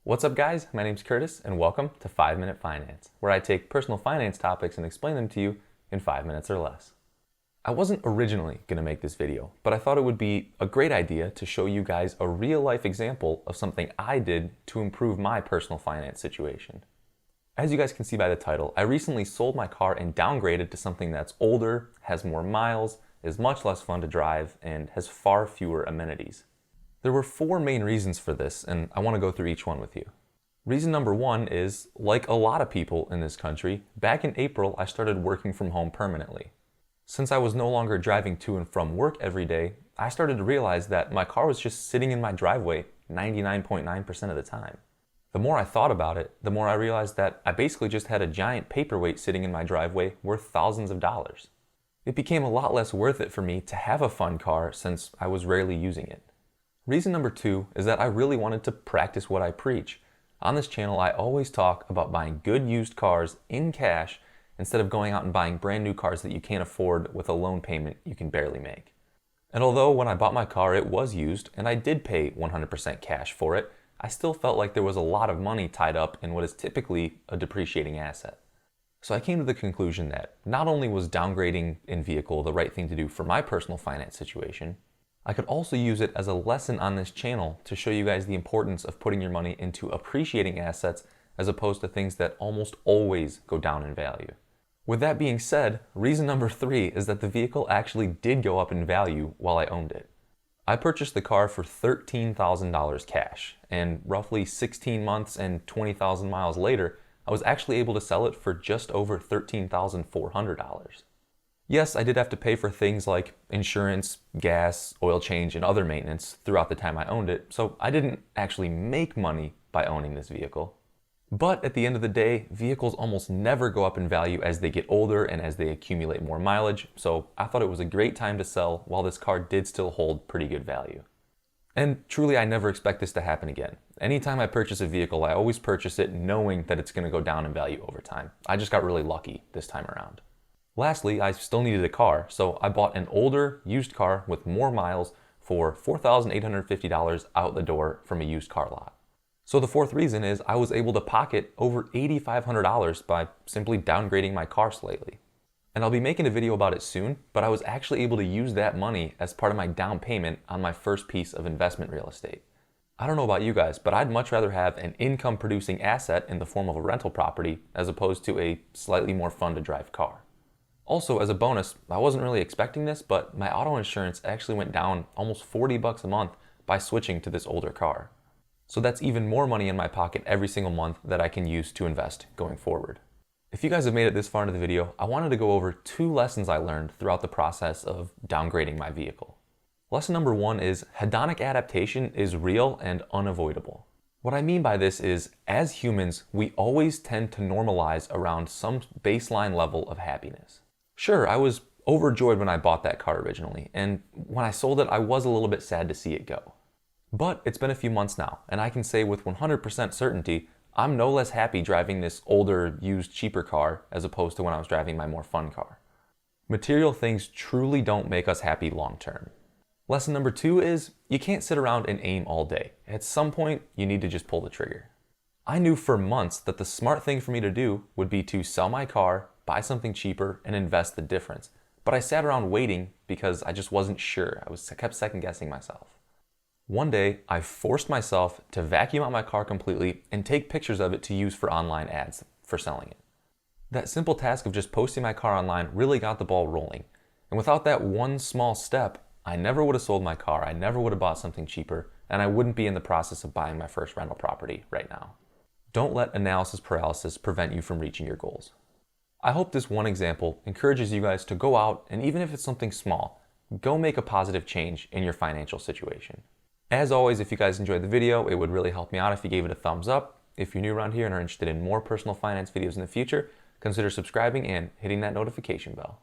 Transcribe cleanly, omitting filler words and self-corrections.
What's up guys, my name's Curtis and welcome to 5 Minute Finance, where I take personal finance topics and explain them to you in 5 minutes or less. I wasn't originally going to make this video, but I thought it would be a great idea to show you guys a real life example of something I did to improve my personal finance situation. As you guys can see by the title, I recently sold my car and downgraded to something that's older, has more miles, is much less fun to drive, and has far fewer amenities. There were 4 main reasons for this, and I want to go through each one with you. Reason number 1 is, like a lot of people in this country, back in April I started working from home permanently. Since I was no longer driving to and from work every day, I started to realize that my car was just sitting in my driveway 99.9% of the time. The more I thought about it, the more I realized that I basically just had a giant paperweight sitting in my driveway worth thousands of dollars. It became a lot less worth it for me to have a fun car since I was rarely using it. Reason number 2 is that I really wanted to practice what I preach. On this channel, I always talk about buying good used cars in cash instead of going out and buying brand new cars that you can't afford with a loan payment you can barely make. And although when I bought my car it was used and I did pay 100% cash for it, I still felt like there was a lot of money tied up in what is typically a depreciating asset. So I came to the conclusion that not only was downgrading in vehicle the right thing to do for my personal finance situation, I could also use it as a lesson on this channel to show you guys the importance of putting your money into appreciating assets as opposed to things that almost always go down in value. With that being said, reason number 3 is that the vehicle actually did go up in value while I owned it. I purchased the car for $13,000 cash, and roughly 16 months and 20,000 miles later, I was actually able to sell it for just over $13,400. Yes, I did have to pay for things like insurance, gas, oil change, and other maintenance throughout the time I owned it, so I didn't actually make money by owning this vehicle. But at the end of the day, vehicles almost never go up in value as they get older and as they accumulate more mileage, so I thought it was a great time to sell while this car did still hold pretty good value. And truly, I never expect this to happen again. Anytime I purchase a vehicle, I always purchase it knowing that it's going to go down in value over time. I just got really lucky this time around. Lastly, I still needed a car, so I bought an older used car with more miles for $4,850 out the door from a used car lot. So the 4th reason is I was able to pocket over $8,500 by simply downgrading my car slightly. And I'll be making a video about it soon, but I was actually able to use that money as part of my down payment on my first piece of investment real estate. I don't know about you guys, but I'd much rather have an income producing asset in the form of a rental property as opposed to a slightly more fun to drive car. Also, as a bonus, I wasn't really expecting this, but my auto insurance actually went down almost $40 a month by switching to this older car. So that's even more money in my pocket every single month that I can use to invest going forward. If you guys have made it this far into the video, I wanted to go over 2 lessons I learned throughout the process of downgrading my vehicle. Lesson number 1 is hedonic adaptation is real and unavoidable. What I mean by this is, as humans, we always tend to normalize around some baseline level of happiness. Sure, I was overjoyed when I bought that car originally, and when I sold it, I was a little bit sad to see it go. But it's been a few months now, and I can say with 100% certainty, I'm no less happy driving this older, used, cheaper car as opposed to when I was driving my more fun car. Material things truly don't make us happy long term. Lesson number 2 is, you can't sit around and aim all day. At some point, you need to just pull the trigger. I knew for months that the smart thing for me to do would be to sell my car, buy something cheaper, and invest the difference. But I sat around waiting because I just wasn't sure. I kept second guessing myself. One day, I forced myself to vacuum out my car completely and take pictures of it to use for online ads for selling it. That simple task of just posting my car online really got the ball rolling. And without that one small step, I never would have sold my car, I never would have bought something cheaper, and I wouldn't be in the process of buying my first rental property right now. Don't let analysis paralysis prevent you from reaching your goals. I hope this one example encourages you guys to go out and, even if it's something small, go make a positive change in your financial situation. As always, if you guys enjoyed the video, it would really help me out if you gave it a thumbs up. If you're new around here and are interested in more personal finance videos in the future, consider subscribing and hitting that notification bell.